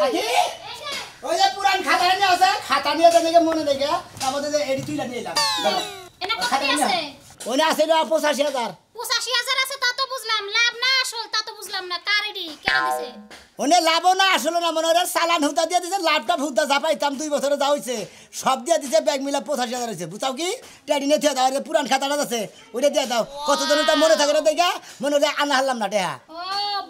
আকি ওই যে পুরান খাতা নিয়ে আছে খাতা নিয়ে দেখে মনে দেখে তারপরে যে এডি তুইলা নিয়ে এলাম এনে কত আছে ওনে আছে 85000 85000 আছে তা তো বুঝলাম লাভ না আসল তা তো বুঝলাম না কার এডি কেন দিছে ওনে লাভ না আসল না মনে রে চালান হুতা দিয়ে দিছে লাভটা হুতা জাপাইতাম 2 বছরে যা হইছে সব দিয়ে দিছে ব্যাগ মিলা 85000 হইছে বুঝাও কি টেডি নিয়ে থিয়া দাও রে পুরান খাতাটা আছে ওইটা দিয়ে দাও কত জন তা মনে থাকে না দেখা মনে রে আনা হলাম না টেহা ও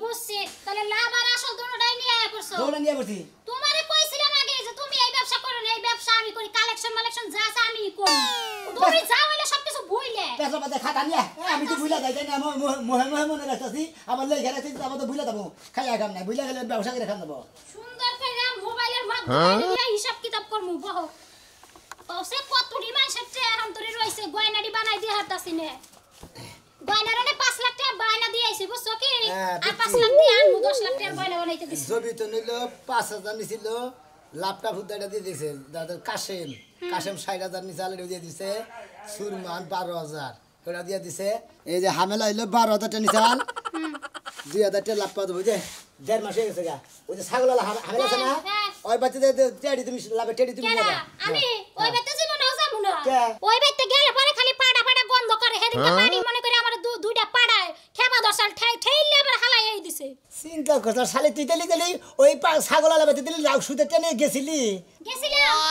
বুঝছি তাহলে লাভ আর আসল দুটোটাই নিয়ে আয় করছো দৌড়ে নিয়ে বসি তোমারে কইছিলাম আগে যে তুমি এই ব্যবসা করো না এই ব্যবসা আমি করি কালেকশন যা আছে আমি করি তুমি যাও হইলে সবকিছু ভুইলে পেছলা বাদে খাতা নিয়ে আমি তো ভুলা যাই না মোহে মনে রাখতাছি আমার লই ঘরে আছে আবার তো ভুলা যাবো খাইয়া কাম নাই ভুলা গেলে ব্যবসা করে খান দেবো সুন্দর করে মোবাইলের মাধ্যমে হিসাব কিতাব করমু বহু ওসে কতটি মানুষের চেহারা তরি রইছে গয়নাডি বানাই দিয়ে হারতাছি নে গয়নারে 5 লাখ টাকা বায়না দিয়ে আইছি বুঝছো কি আর 5 লাখ দিয়ে আনমু 10 লাখ টাকা গয়না বানাইতে দিছি জবি তো নিল 5000 নিছিল ল্যাপটপ হুদাটা দিয়ে দিছে দাদা কাশেম 60000 নিছে আলে দিয়ে দিছে সুরমান 12000 ওটা দিয়ে দিছে এই যে হামেলা হইলো 12000 টাকা নিছাল 2000 টাকা ল্যাপটপ দেব যে 1.5 মাস হয়ে গেছে গা ওই যে ছাগলওয়ালা হামেলা আছে না ওই বাচ্চাদের টেডি তুমি লাভে টেডি তুমি নিবা আমি ওই বাইতে জীবনেও যাবো না ওই বাইতে গেলে পরে খালি পাড়া গন্ধ করে হেদিকে পাড়ি মনে করে আমার দুইটা পাড়ায় খেপা দশাল ঠেইলে আবার হালাই এই দিছে চিন্তা করছ শালি তুই তেলি ওই ছাগলওয়ালা বাচ্চা দিলি লাউ সুতে টেনে গেছিলি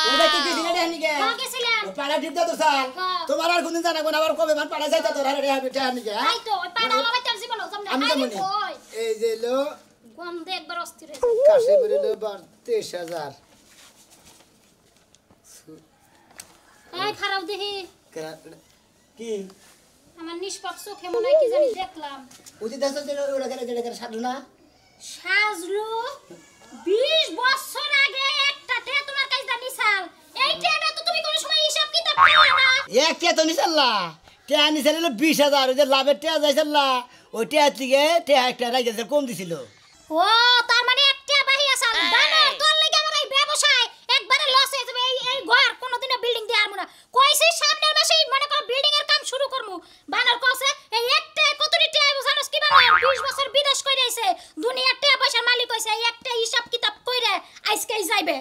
ওই বাইতে গেছিলি না নিকে গেছিলাম পাড়া ডিপটা তো সাল তোমার আর কোনদিন জানা কোন আবার কবে মান পাড়া যাইতা তোর আরে আমি টেহা নিকে তাই তো ওই পাড়া বাইতে জীবনেও যাব না আমি তো মনে এই যে লো গন্ধে একবার অস্থির কাশে মরিল 23000 এই খারাপ দেখি কি আমার নিষ্পাপ চোখে মনে হয় কি জানি দেখলাম ওই যে দেশ ওরা করে সাধু না সাজলু 20 বছর আগে একটা টে তোমার কাছে জানি সাল এই টেটা তো তুমি কোন সময় হিসাব কিতাব করলে না এক কে তো নিছাল্লা তে নিছাল 20000 ওই যে লাভের টে যাইছাল্লা ওই টে থেকে টে একটা রাইছে কম দিছিল ও তার মানে একটা বাহি আসাল বানা তোর লাগি আমার এই ব্যবসায় একবারে লস হয়ে যাবে এই ঘর কোনোদিনও বিল্ডিং দিয়ে আরমু না কইছে সামনের মাসেই মনে কর বিল্ডিং এর কাম শুরু করমু বানার কইছে এই একটা কতটি টাকা বুঝানোস কি বানা 20 বছর বিদেশ কইরা আইছে দুনিয়ার টাকা পয়সার মালিক হইছে এই একটা হিসাব কিতাব কইরা আজকেই যাইবে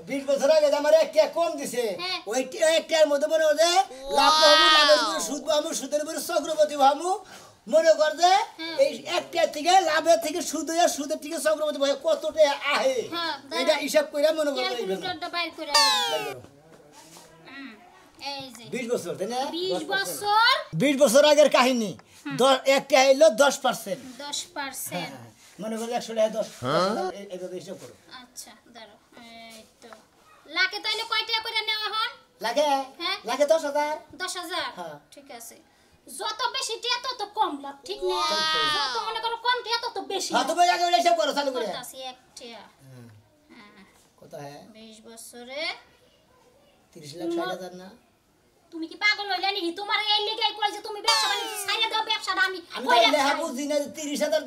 20 বছর আগে আমার একটা কম দিছে ওই একটার মধ্যে মনে হচ্ছে লাভ পাবো লাভের উপরে সুদ পাবো সুদের উপরে চক্রবর্তী পাবো মনে কর যে এই একটা থেকে লাভের থেকে সুদ হইয়া সুদের থেকে চক্রবর্তী ভাই কতটা আহে এটা হিসাব কইরা মনে কর ক্যালকুলেটরটা বাইর করে এই যে 20 বছর তাই না 20 বছর 20 বছর আগের কাহিনী একটা হইলো 10% 10% মনে কর 100 টাকা 10 এইভাবে হিসাব করো আচ্ছা দাঁড়াও এই তো লাখে তাইলে কয় টাকা করে নেওয়া হন লাগে লাগে 10000 10000 ঠিক আছে যত বেশি টিয়া তত কম লাভ ঠিক না যত মনে করো কম টিয়া তত বেশি হ্যাঁ তুমি আগে হিসাব করো চালু করে আছে এক টিয়া কত হয় 20 বছরে 30 লাখ 60,000 না তুমি কি পাগল হইলা নি তোমার এই লেগে কই যে তুমি ব্যবসা বাণিজ্য ছাইরা দাও ব্যবসাটা আমি লেহা বুঝি না 30,000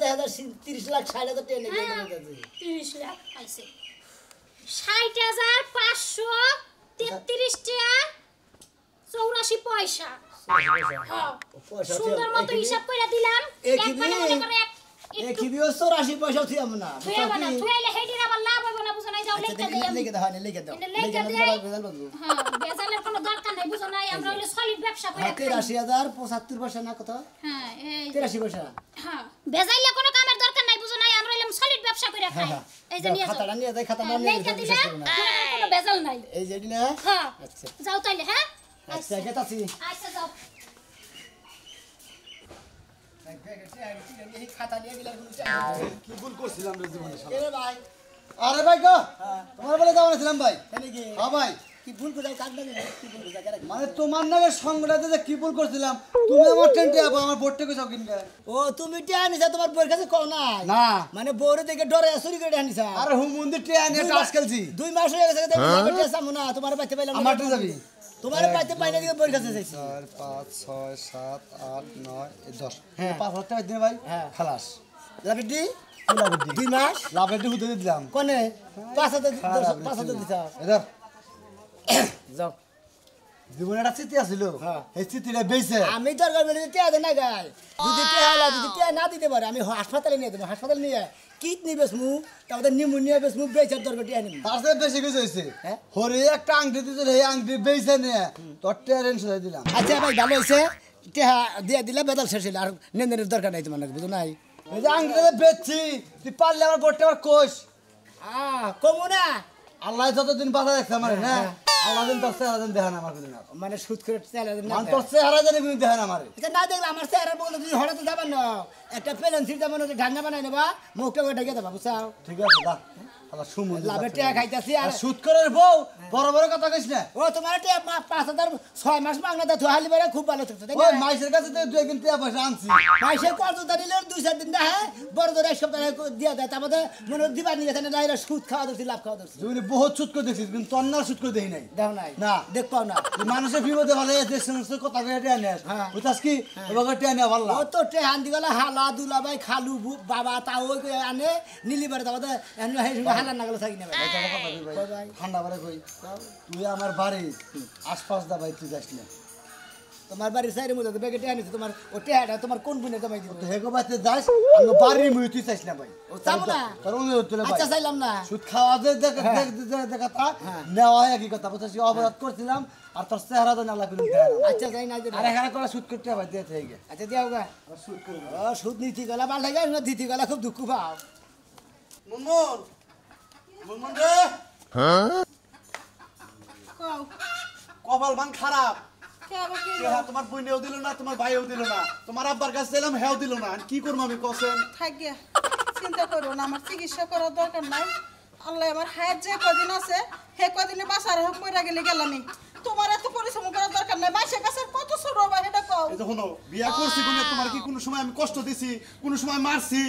30 লাখ 60,000 টাকা নেবে 30 লাখ আইছে 60,533 টাকা 84 পয়সা সুন্দর মতো হিসাব কইরা দিলাম একবারে মনে করে এক কিবিও 84 পয়সা থিয়াম না তুইলে হেডির আবার লাভ হবে না বুঝো নাই যাও লেখা দাও লেখা দাও হ্যাঁ বেজালের কোনো দরকার নাই বুঝো নাই আমরা হইলে সলিড ব্যবসা করে 83,075 পয়সা না কত হ্যাঁ এই 83 পয়সা হ্যাঁ বেজাইলে কোনো কামের দরকার নাই বুঝো নাই আমরা হইলে সলিড ব্যবসা করে খাই এই যে নিয়ে খাতাটা নিয়ে যাই খাতা নিয়ে লেখা দিলে কোনো বেজাল নাই এই যে না হ্যাঁ আচ্ছা যাও তাইলে হ্যাঁ আচ্ছা গেতাছি আচ্ছা যাও কি ভুল করছিলাম রে জীবনে এরে ভাই আরে ভাই গো তোমার বলে যাওয়া ছিলাম ভাই নাকি হ্যাঁ ভাই কি ভুল করে কাট লাগে কি ভুল করে মানে তোমার নামে সংগ্রাতে যে কি ভুল করছিলাম তুমি আমার টেন্টে আমার বোর্ডটা কইছো কিনবে ও তুমি টিয়া নিছা তোমার বউর কাছে কও না না মানে বউরে দেখে ডরে চুরি করে আনিছা আরে হুম মন্দির টিয়া নিয়ে টাস খেলছি 2 মাস হয়ে গেছে তুমি টিয়া সামু না তোমার পাইতে পাইলাম আমারটা যাবি তোমার পাইতে পাইনা দিকে বউর কাছে যাইছি 4 5 6 7 8 9 10 হ্যাঁ 5 টাকা দিন ভাই খালাস লাভেডি 2 মাস লাভেরটি হুতে দিলাম কোনে 5,000 দিছা এদার যাও জীবনে একটা স্মৃতি আছিল হ্যাঁ। এই স্মৃতিটা বেঁচে আমি দরকার বলে টিয়া দেয় না গাই যদি টিয়া না দিতে পারে আমি হাসপাতালে নিয়ে দেবো হাসপাতালে নিয়ে কিডনি বেসমু তারপরে নিউমোনিয়া বেসমু বেচার দরকার টিয়া নিবো তার সাথে বেশি কিছু হয়েছে হ্যাঁ? হরে একটা আংটি দিতে এই আংটি বেঁচে নিয়ে তোর ট্রেন সরে দিলাম আচ্ছা ভাই ভালো হয়েছে টিয়া দিয়ে দিলে বেদাল শেষ হইলে আর নেনের দরকার নাই তোমার নাকি বুঝো নাই এই যে আংটিটা বেচছি তুই পারলে আমার বোর্ডটা আমার কোষ কমু না আল্লাহ যতদিন বাধা দেখছে আমার না আল্লাহ দিন তোর চেহারা দিন দেখেন আমার কোনো মানে সুদ করে চাইলে না মানে তোর চেহারা জানি কোনো দেখেন আমার আচ্ছা না দেখলে আমার চেহারা বলে তুমি হঠাৎ যাবেন না একটা প্লেন সিট যাবেন ঢাঙ্গা বানাই নেবা মুখটা ঢেকে দেবা বুঝছাও ঠিক আছে দা আল্লাহ সুমন লাভে টিয়া খাইতেছি আর আর সুদ করে বউ বড় বড় কথা কইস না ও তোমার টিয়া 5,000 6 মাস মাংনা দাও হালি বেড়ে খুব ভালো থাকতো তাই ওই না মাইসের কাছে তো দুই একদিন টাকা পয়সা আনছি মাইসে কত দিলে 2-4 দিন না হ্যাঁ বড় ধরে এক সপ্তাহ দিয়ে দেয় তারপরে মনে দিবার নিয়ে গেছে না সুদ খাওয়া ধরছি লাভ খাওয়া ধরছি তুমি বহুত সুদ করে দেখছিস কিন্তু তোর না সুদ করে দেখি নাই দেখো নাই না। দেখ পাও না তুই মানুষের বিপদে ভালো দেশ সমস্ত কথা কয়ে টেয়া নেস হ্যাঁ। বুঝাস কি এবার টেয়া নেওয়া ভালো ও তো টেহান দিগলা হালা দুলা ভাই খালু বাবা তা ওই কই আনে নিলিবারে তারপরে হালা না গেলে থাকি না ভাই ভাই। ঠান্ডা বারে কই তুই আমার বাড়ি আশপাশ দা ভাই তুই যাস না তোমার বাড়ির সাইডের মধ্যে ব্যাগে টেহা নিছে তোমার ও টেহাটা তোমার কোন গুণে জমাই দিব তো হেগো বাতে যাস আমি বাড়ি মুই তুই চাইস না ভাই ও যাবো না তোর অনুরোধ তুলে ভাই আচ্ছা চাইলাম না সুদ খাওয়া যে দেখা তা নেওয়া হয় একই কথা বুঝছিস অপরাধ করছিলাম আর তোর চেহারা তো নালা করে দেয় আচ্ছা যাই না আর এখানে করে সুদ করতে ভাই দিয়ে থেকে আচ্ছা দিয়াও গা সুদ করে ও সুদ নীতি গলা ভাল লাগে না দিতি গলা খুব দুঃখ পাও মুনমুন মুনমুন রে কপাল মান খারাপ তোমার বইনেও দিল না তোমার ভাইও দিল না তোমার আব্বার কাছে এলাম হেও দিল না আর কি করবো আমি কসেন থাকিয়া চিন্তা করো না আমার চিকিৎসা করার দরকার নাই আল্লাহ আমার হায়াত যে কদিন আছে হে কদিনে বাসার হোক মরে গেলে গেলামি তোমার এত পরিশ্রম করার দরকার নাই বাসের কাছে কত ছোট বা এটা কও এই দেখো বিয়া করছি কোনে তোমার কি কোনো সময় আমি কষ্ট দিছি কোনো সময় মারছি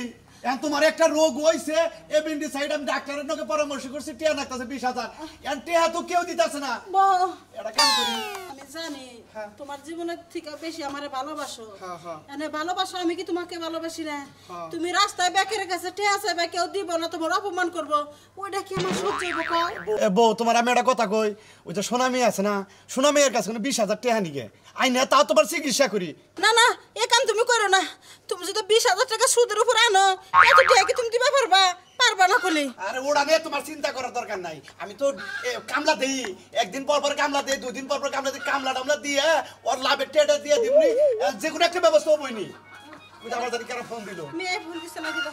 এখন তোমার একটা রোগ হইছে এপেন্ডিসাইড আমি ডাক্তারের নকে পরামর্শ করছি টিয়া লাগতেছে 20,000 এখন টিয়া তো কেউ দিতেছে না বউ, এটা কাম করি আমি জানি তোমার জীবনের থেকে বেশি আমারে ভালোবাসো হ্যাঁ, হ্যাঁ। এনে ভালোবাসো আমি কি তোমাকে ভালোবাসি না হ্যাঁ। তুমি রাস্তায় বেকের কাছে ঠেয়া চাইবে কেউ দিব না তোমার অপমান করবো ওইটা কি আমার সহ্য হইব কও বউ তোমার আমি একটা কথা কই ওই যে সোনা মেয়ে আছে না সোনা মেয়ের কাছে 20,000 টাকা নিগে আইনা তাও তোমার চিকিৎসা করি না না এ কাম তুমি করো না তুমি যদি 20,000 টাকা সুদের উপর আনো এত টাকা কি তুমি দিবা পারবা না কলি আরে ওটা নিয়ে তোমার চিন্তা করার দরকার নাই আমি তো কামলা দেই একদিন পর পর কামলা দেই দুদিন পর পর কামলা দেই কামলা টামলা দিয়ে ওর লাভের টেটা দিয়ে দিবনি যে কোনো একটা ব্যবস্থা হবইনি ওই আমার জানি কেন ফোন দিল মেয়ে ভুল দিছে না দিবা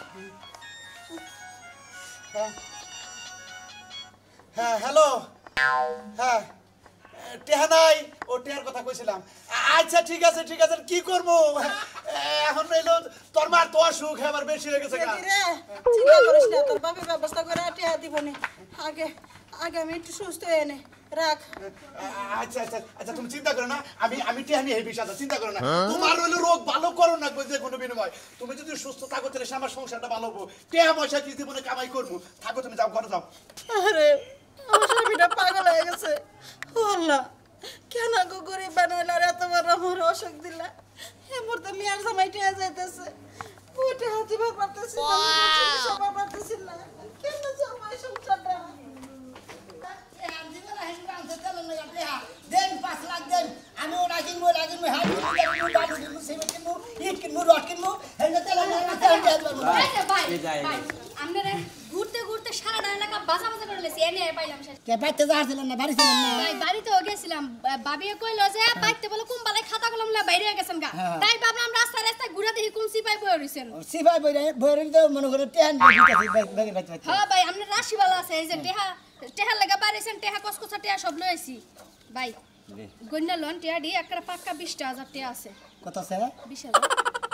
হ্যাঁ হ্যালো হ্যাঁ টেহা নাই ও টেহার কথা কইছিলাম আচ্ছা ঠিক আছে কি করবো এখন রইল তোর মার তো অসুখ এবার বেশি হয়ে গেছে গা। রে চিন্তা করিস না তোর বাপে ব্যবস্থা করে টাকা দিবনি আগে আমি একটু সুস্থ হয়ে নে রাখ আচ্ছা তুমি চিন্তা করো না আমি টেহা নিয়ে 20,000 চিন্তা করো না তোমার হইলো রোগ ভালো করো না যে কোনো বিনিময় তুমি যদি সুস্থ থাকো তাহলে আমার সংসারটা ভালো হবো টেহা পয়সা কি জীবনে কামাই করবো থাকো তুমি যাও ঘরে যাও আরে আমার স্বামীটা পাগল হয়ে গেছে ও আল্লাহ কেন গো গরিব বানাইলা রে এত বড় আমার অসুখ দিলা এ মুহূর্তে মিয়ার জামাই টেয়া যাইতেছে ওইটা হাতি বার পারতেছি না সবার পারতেছি না কেন জামাই সংসারটা দেন 5 লাখ দেন আমি ও রাখিনবো হাত কিনবো বালু কিনবো সিমেন্ট কিনবো ইট কিনবো রড কিনবো হেলমেট তেল আপনারা ঘুরতে ঘুরতে সারা এলাকা বাজা বাজা করে লেছি এনে পাইলাম শেষ কে বাইতে যাচ্ছিলেন না বাড়ি ছিলেন না ভাই বাড়িতেও গেছিলাম বাবিয়ে কইলো যে বাইতে বলে কোন বালাই খাতা কলম লা বাইরে গেছেন গা তাই ভাবলাম রাস্তায় ঘুরে দেখি কোন সিপাই বই রইছেন সিপাই বইরে তো মনে করে টেন দিতেছি বাইতে হ্যাঁ ভাই আপনার রাশি ভালো আছে এই যে টেহা লাগা বাড়িছেন টেহা কসকসা টেহা সব লইছি ভাই গন্যা লোন টেহা দি একটা পাক্কা 20,000 টেহা আছে কত স্যার 20,000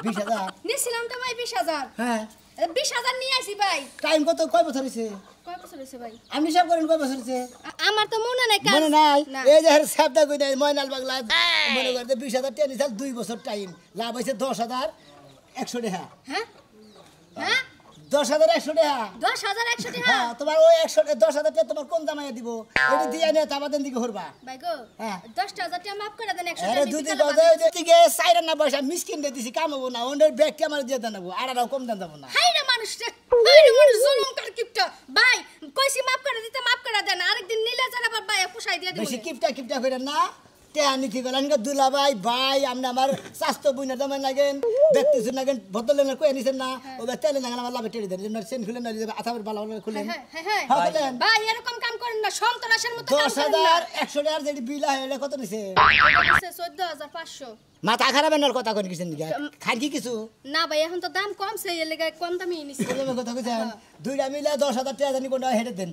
20,000 নিছিলাম তো ভাই 20,000 হ্যাঁ 20,000 নিয়ে আইছি ভাই টাইম কত কয় বছর হইছে কয় বছর হইছে ভাই আমি সব করেন কয় বছর হইছে আমার তো মনে নাই কাজ মনে নাই না। এই যে সাবদা কই নাই ময়নাল বাগলা মনে করতে 20,000 টাকা নিছাল 2 বছর টাইম লাভ হইছে 10,000 100 টাকা হ্যাঁ হ্যাঁ 10,000 100 টাকা 10,100 টাকা হ্যাঁ তোমার ওই 10,000 টাকা তোমার কোন দামাইয়া দিব এটা দিয়া নে তাবাদেন দিকে হরবা ভাই গো হ্যাঁ। 10,000 টাকা মাফ করে দেন 100 আরে টাকা দুদি বিকালে বাজে দিকে সাইরা না বসা মিসকিন দে দিছি কাম হবো না ওনের ব্যাগ কে আমার দিয়ে দেন আড়াও কম দেন যাব না হাইরে মানুষ রে হাইরে মানুষ জুলুম কর কিপটা ভাই কইছি মাফ করে দিতে মাফ করে দেন আরেকদিন নিলে যারা আবার ভাই পোষাই দিয়ে দিবেন বেশি কিপটা কইরা না টেহানি গেলেন দুলা ভাই আপনি আমার স্বাস্থ্য বুঝনা জামাই লাগেন দেখতেছেন লাগেন বদলেন কয়ে নিছেন না ও তেলে লাগান আমার লাভে টেড়ে দেন সেন খুলে না আথাবের বালা খুলেন হ্যাঁ বলেন ভাই এরকম কাম করেন না সন্ত্রাসের মতো কাম 10,100 টাকার যেটি বিল হয় এটা কত নিছে করেন 14500 মাথা খারাপ এনার কথা কোন কিছু নিকে খাই কি কিছু না ভাই এখন তো দাম কমছে এর লাগি কম দামই নিছি কথা কইছেন দুইটা মিলা 10,000 টাকা জানি কোনটা হেডে দেন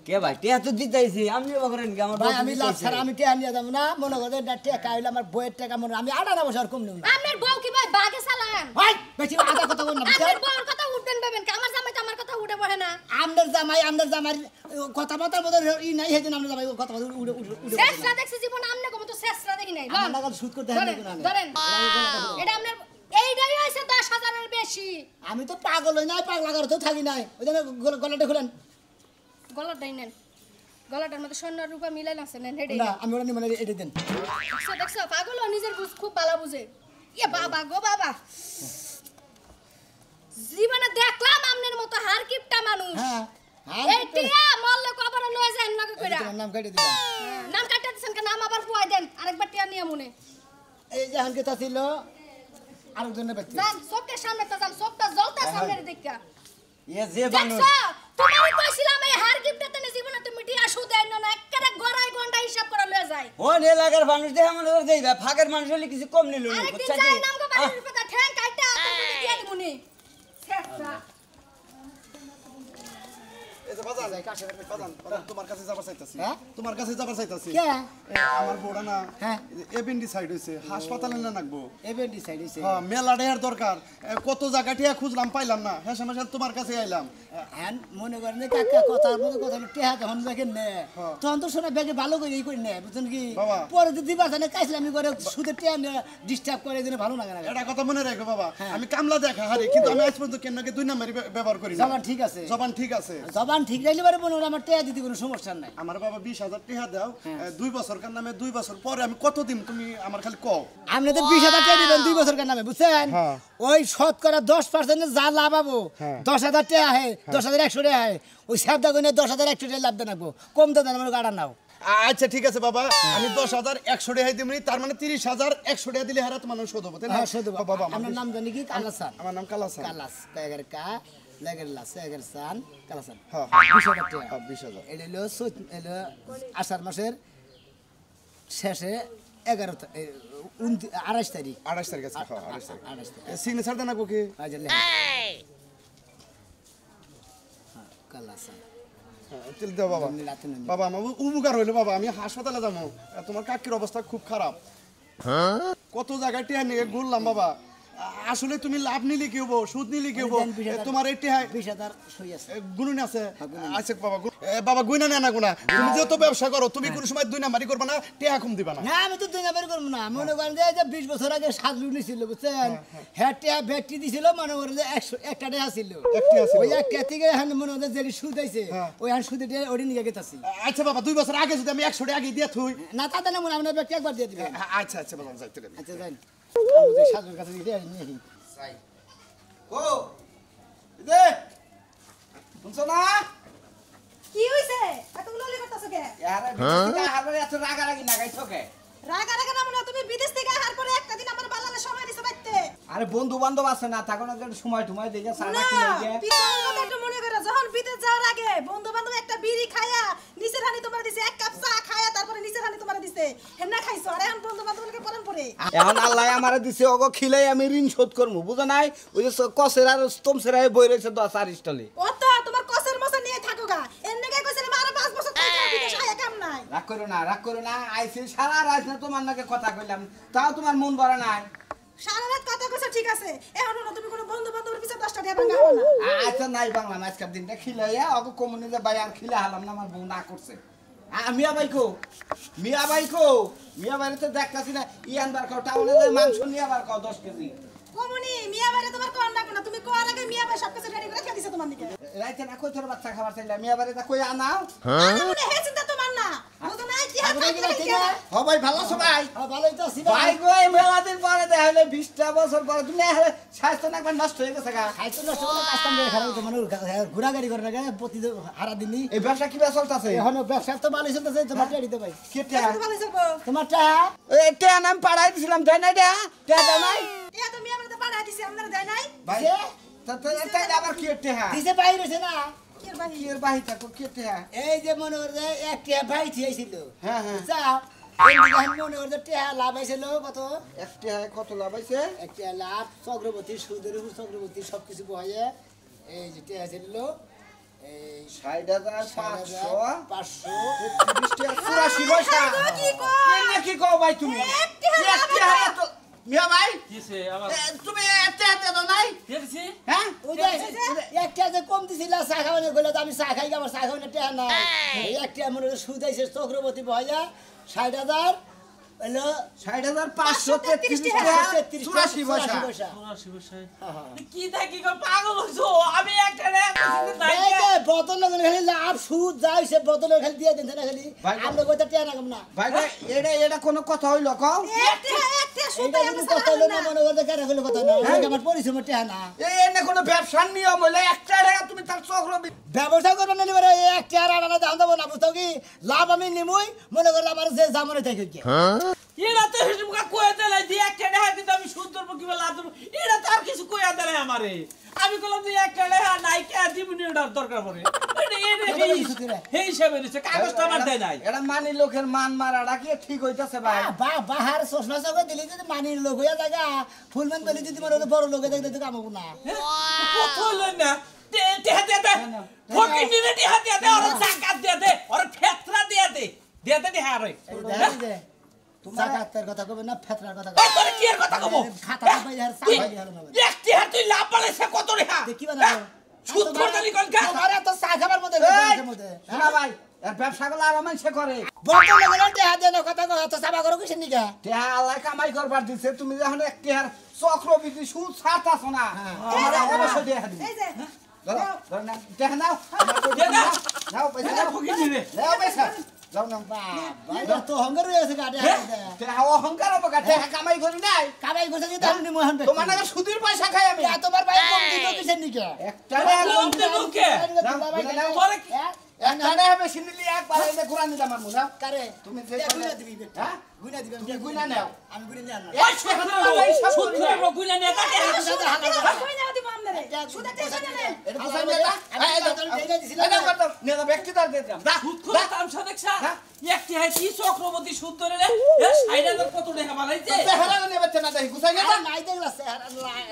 কে ভাই টিয়া তো দিতেছি আপনি করেন কি আমার ভাই আমি লাভ ছাড়া আমি টাকা নিয়ে যাব না মনে করে টাকা হইলে আমার বইয়ের টাকা মনে আমি 18 বছর কম নেব না আপনার বউ কি ভাই বাগে চালান ভাই বেশি আধা কথা বল না আপনার বউর কথা উঠবেন ভাবেন আমার জামাই তো আমার কথা উঠে পড়ে না আমদের জামাই কথা বাতার মধ্যে ই নাই হেদিন আমদের জামাই কথা উড়ে শেষরা দেখছি জীবন আমনে কম তো শেষরা দেখি নাই আমার নাগাল শুট করতে হয় না ধরেন এটা আপনার এইটাই হইছে 10,000 এর বেশি আমি তো পাগল হই নাই পাগলা করে তো থাকি নাই ওই জন্য গলাটা খুলেন গলাটাই নেন গলাটার মধ্যে স্বর্ণ রূপা মিলাই লাগছে নেন হেডে না আমি ওরা নিমনে এটা দেন দেখছো পাগল ও নিজের বুঝ খুব ভালো বুঝে ইয়ে বাবা গো বাবা জীবনে দেখলাম আমনের মতো হার কিপটা মানুষ হ্যাঁ এই টিয়া মল্লে কবরে লয়ে যান না কইরা নাম কাটে দিলাম নাম কাটতে দিছেন কেন নাম আবার পুয়াই দেন আরেকবার টিয়া নিয়ে মনে এই যে হানকে তা ছিল আরেকজনের ব্যক্তি যান সবটা সামনে তো যান সবটা জ্বলতা সামনে দেখা এ যে মানুষ দেখছো তোমারই কইছিলাম এই হার কিপটা তুমি জীবনে তুমি টিয়া সুদাই না একবারে গড়াই গন্ডা হিসাব করে লয়ে যায় ও এলাকার মানুষ দেখে মনে করে দেই ফাঁকের মানুষ হলে কিছু কম নিল না আরেকদিন যাই নাম গো বাড়ির উপরে ঠ্যাং কাইটা তুমি দিয়া দিমুনি শেষরা এই যে বাজান বাজান তোমার কাছে যাবার চাইতাছি হ্যাঁ? তোমার কাছে যাবার চাইতাছি কে আমার বড়া না হ্যাঁ। এপেন্ডিসাইড হইছে হাসপাতালে না নাকবো এবেন ডিসাইড হইছে হ্যাঁ মেলা ডেয়ার দরকার কত জায়গা টিয়া খুঁজলাম পাইলাম না হ্যাঁ সমস্যা তোমার কাছে আইলাম হ্যাঁ মনে করেন যে কাকা কথার মধ্যে কথা হলো টেহা যখন দেখেন নে হ্যাঁ। তখন তো শোনা ব্যাগে ভালো করে ই করে নে বুঝছেন কি বাবা। পরে যদি দিবার জানে কাইছিল আমি করে সুদের টেহা ডিস্টার্ব করে এই জন্য ভালো লাগে না এটা কথা মনে রাখো বাবা হ্যাঁ। আমি কামলা দেখা হারি কিন্তু আমি আজ পর্যন্ত কেন 2 নম্বরই ব্যবহার করি না জবান ঠিক আছে জবান ঠিক আছে জবান ঠিক রাইলে পারে মনে হয় আমার টেহা দিতে কোনো সমস্যা নাই আমার বাবা 20,000 টাকা দাও হ্যাঁ। 2 বছর কার নামে 2 বছর পরে আমি কত দিন তুমি আমার খালি কও আপনি তো 20,000 টাকা দিবেন 2 বছর নামে বুঝছেন হ্যাঁ। ওই শতকরা 10% যা লাভ পাবো হ্যাঁ। 10,000 টাকা হয় 10,100 টাকা হয় ওই সাবদা কইনে 10,100 টাকা লাভ দেন রাখবো কম তো দেন আমার গাড়া নাও আচ্ছা ঠিক আছে বাবা আমি 10,100 টাকা দিমনি তার মানে 30,100 টাকা দিলে হারা তোমার শোধ হবে তাই না হ্যাঁ শুধু বাবা আপনার নাম জানি কি কালাসান আমার নাম কালাসান কালাস কায়গার কা লাগের লাস এগার সান কালাসান হ্যাঁ 20,000 টাকা হ্যাঁ 20,000 এটা হলো এলো আষাঢ় মাসের শেষে 28 তারিখ 28 তারিখ আছে হ্যাঁ 28 তারিখ 28 তারিখ সিগনেচার দেন নাকি আজ কালাসান তেল দাও বাবা রাতে নেন বাবা আমার উপকার হইলো বাবা আমি হাসপাতালে যাবো তোমার কাকির অবস্থা খুব খারাপ কত জায়গায় টিয়া নিয়ে ঘুরলাম বাবা আসলে তুমি লাভ নিলে কি হবো সুদ নিলে কি হবো তোমার এই টিয়া 20,000 সই আছে গুণুন আছে আছে বাবা বাবা গুইনা না গুনা তুমি যেহেতু ব্যবসা করো তুমি কোন সময় 2 নাম্বারই করবে না টিয়া কম দিবা না না আমি তো 2 নাম্বার করব না মনে করেন যে 20 বছর আগে সাজলু নিছিল বুঝছেন হ্যাঁ টিয়া ব্যাটারি দিছিল মনে করেন যে 100 একটা টাকা ছিল একটি আছে ওই একটা থেকে এখন মনে হয় যে সুদ আইছে ওই এখন সুদে দিয়ে ওডি নিয়ে গেতাছি আচ্ছা বাবা 2 বছর আগে যদি আমি 100 টাকা আগে দিয়ে থুই না তাতে না মনে আপনার ব্যাটারি একবার দিয়ে দিবেন আচ্ছা আচ্ছা বাবা যাইতে দেন আচ্ছা যাই আমি যে সাজুর কাছে দিয়ে নিয়ে আসি ও দে শুনছো না কি হইছে এতগুলো লি করতেছ কে আরে বিদেশে হারবারে এত রাগারাগি না গাইছো কে রাগা রাগা না মনে হয় তুমি বিদেশ থেকে আসার পরে একটা দিন আমার বালালে সময় দিছে বাইতে আরে বন্ধু বান্ধব আছে না থাকো না সময় টুমায় দেখে সারা না কি লাগে পিছনের কথা একটু মনে করো যখন বিদেশ যাওয়ার আগে বন্ধু বান্ধব একটা বিড়ি খায়া নিচের হানি তোমার দিছে এক কাপ চা খায়া তারপরে নিচের হানি তোমার দিছে হেন্না খাইছো আর এখন বন্ধু বান্ধবকে পরান পরে এখন আল্লাহ আমারে দিছে ওগো খিলাই আমি ঋণ শোধ করবো বুঝো নাই ওই যে কসের আর স্তমসের বই রয়েছে 10 স্টলে ও তো তোমার কসের মসা নিয়ে থাকো গা এন্নে কে কইছে আরো 5 বছর থাকো বিদেশ আয়া কাম নাই রাগ করো না আইছি সারা রাত না তোমার নাকি কথা কইলাম তাও তোমার মন ভরা নাই সারা রাত কথা কইছো ঠিক আছে এখন না তুমি কোনো বন্ধু বান্ধবের পিছে 10টা টাকা ভাঙা হবে না আচ্ছা নাই বাংলা আজকের দিনটা খিলাইয়া ওকে কমুনিতে ভাই আর খিলা হালাম না আমার বউ না করছে মিয়া ভাই তো দেখতাছি না ইয়ানবার খাও টাউনে যায় মাংস নিয়ে আবার খাও 10 কেজি কমুনি মিয়া বাইরে তোমার কোন না কোন তুমি কোয়ার আগে মিয়া ভাই সব কিছু রেডি করে খেয়ে দিছে তোমার দিকে রাইতে না কই তোর বাচ্চা খাবার চাইলা মিয়া বাড়িতে কই আনাও আরে মনে হে চিন্তা তোমার না বুঝো না কি কোথায় গেলা ঠিক আছে হ ভাই ভালো আছো ভাই ভালোই তো আছি ভাই গো এই মেলা দিন পরে দেখালে 20টা বছর পরে তুমি স্বাস্থ্য না একবার নষ্ট হয়ে গেছে গা খাইতো না সব কাস্টম করে খারাপ তো মানে ঘোরা গাড়ি করে লাগে প্রতি হারা দিনই এই ব্যবসা কি ব্যবসা চলতেছে এখন ব্যবসা তো ভালোই চলতেছে তোমার টেয়া দিতে ভাই কেটে ভালো চলবো তোমার টেয়া এই টেয়া নাম পাড়াই দিছিলাম তাই না টেয়া দাও নাই টিয়া তো মিয়া আমাদের পাড়া দিছে আপনারা দেয় নাই ভাই যে? তাই আবার কি টেয়া দিছে বাইরেছে না কি এর বাহি কি এর বাহি থাকো কি টেয়া এই যে মনে করে যে এক টেয়া ভাই থিয়েছিল হ্যাঁ হ্যাঁ যাও এই যে মনে করে যে টেয়া লাভ হয়েছিল কত এক টেয়া কত লাভ হইছে এক টেয়া লাভ চক্রবর্তী সুদের উপর চক্রবর্তী সবকিছু বহাইয়ে এই যে টেয়া ছিল এই 60,500 500 84 পয়সা কি কয়? কি কও ভাই তুমি এক টেহা এক টেহা এত- মিয়া ভাই কিসে আবার তুমি এক টেহা দাও নাই দেখছি হ্যাঁ ওই যে এক টেয়া যে কম দিছিল চা খাওয়ানো গেলে তো আমি চা খাই আমার চা খাওয়ানো টেয়া নাই এই এক টেয়া মনে করে সুদ আইছে চক্রবর্তী বহাইয়া 60,000 হলো 60,533 টাকা 84 পয়সা কি থাকি গো পাগল হইছো আমি একটা এই যে বোতল খালি লাভ সুদ যাইছে বোতল খালি দিয়ে দেন না খালি ভাই, আমরা কইতে টেয়া রাখব না ভাই ভাই এটা কোনো কথা হইলো কও এক টিয়া শুধু এইটা আমরা যদি কথা হইলো না মনে করতে কেন হইলো কথা না হ্যাঁ? এটা আমার পরিশ্রম টেয়া না এই এনে কোনো ব্যবসার নিয়ম হইলে একটা টাকা তুমি তার চক্র ব্যবসা করবেন না নিবারে এক টেয়া আনা দাম দেবো না বুঝতো কি লাভ আমি নিমুই মনে করলে আমার যে জামনে থাকে কি এরা তো হিসেব কইয়া দেলাই দি একটা টাকা কিন্তু আমি সুদ ধরবো কিবা লাভ ধরবো এরা তো আর কিছু কইয়া দেলাই আমারে আমি কইলাম যে একটা টাকা নাই কে দিবনি ওটার দরকার পড়ে এই হিসাবে দিছে কাগজটা আমার দেয় নাই এটা মানি লোকের মান মারাটা কি ঠিক হইতাছে ভাই বা বাহার সোসনা সঙ্গে দিলি যদি মানির লোক হইয়া জায়গা ফুলমেন বলি যদি মনে বড় লোকে দেখতে তো কামাবো না কত হইলো না টেহা দে দে ফকির নিরে টেহা দে দে আর জাকাত দে দে আর ফেতরা দে দে দে দে টেহা রে জাকাতের কথা কবে না ফেতরার কথা এই তোর কি এর কথা কব খাতা পাই আর তুই সাবাই হলো না এক টেহা তুই লাভ পাইছে কত রেহা দেখি বানাবো সুদ করতালি কোন কা আরে তো চা খাবার মধ্যে এই, মধ্যে শোনা ভাই এর ব্যবসাগুলো আর মানুষে করে বড় লোকের টেহা দেন কথা কথা তো সাবা করো কিসের নিকা টেহা আল্লাহ কামাই করবার দিছে তুমি যখন এক টেহার চক্রবৃদ্ধি সুদ ছাড়তাছ না আমার অবশ্যই দেয়া দিবে এই যে ধরো ধরো না টেহা নাও দে না। নাও পয়সা এটা নাও ফকির নিরে নাও পয়সা যাও নাও ভাই তো হঙ্গার হয়ে আছে গাড়ি টেহা অহংকার হবে টেহা কামাই করি নাই কামাই করছে যে তার নিমু হন তোমার নাকি সুদের পয়সা খাই আমি তোমার ভাই কম দিল কিসের নিকা একটা টাকা লোক দেব কে তোরে কি একটা টাকা বেশি নিলি একবার এনে ঘুরা নিলাম আমার মুনা কারে তুমি যে গুনা দিবি হ্যাঁ গুনা দিবি তুমি গুনা নাও আমি গুনা নিয়ে আনলাম ওই সুদ ধরবো গুইলা নিয়ে তা টেহা কই না দিবা আমনে শুধু টিয়া না এটা কোথায় কোথায় নিয়ে যা? আমি এই, তো দিয়ে দিছিলাম এটা করতো নিয়ে যা ব্যক্তি তার দিয়ে দিলাম যা সুদ করে তামসা দেখছা একটি হয় কি চক্রবর্তী সুদ ধরে রে এ 60,000 কত টাকা বানাইছে চেহারা নিয়ে বাচ্চা না দেখি গুছাই নিয়ে যা নাই দেখলা চেহারা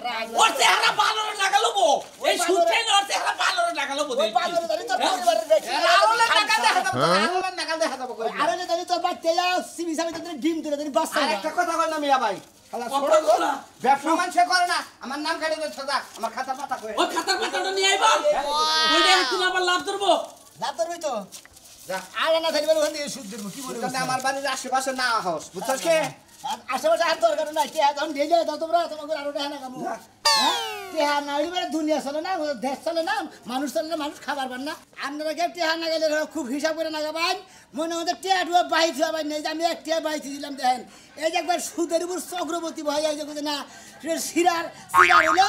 রাগ ওর চেহারা বানরে লাগালবো এই সুদটাই না ওর চেহারা বানরে লাগালবো ওই পাগল ধরে তো পরিবারের দেখি আরলে টাকা দেখা যাবে আরলে টাকা দেখা যাবে কই আরে না জানি তো বাচ্চা যা সিবি সামনে তো ডিম তুলে দিন বাচ্চা আর একটা কথা কই না মিয়া ভাই শালা কথা ছোট বল না। ব্যবসা মানুষে করে না আমার নাম কাটে দেন সাদা আমার খাতা পাতা কই ওই খাতার পাতাটা নিয়ে আইবা ওইটা তুমি আবার লাভ ধরবো লাভ করবি তো যা আরে না ধরিবার ওখান থেকে সুদ দেবো কি বলে তাতে আমার বাড়ির আশেপাশে না হস বুঝছস কে আশেপাশে আর দরকার নাই কে এখন ঢেলে দাও তোমরা তোমাকে আরো দেখা না কামু টেহা না হইলে দুনিয়া চলে না দেশ চলে না মানুষ চলে না মানুষ খাবার পান না আপনারা কে টেহা না গেলে খুব হিসাব করে না গাবান মনে হচ্ছে টেহা টুয়া বাহি থুয়াবাই নেই যে আমি এক টেহা বাহি দিলাম দেখেন এই যে একবার সুদের উপর চক্রবর্তী ভয় এই যে না সিরার হইলো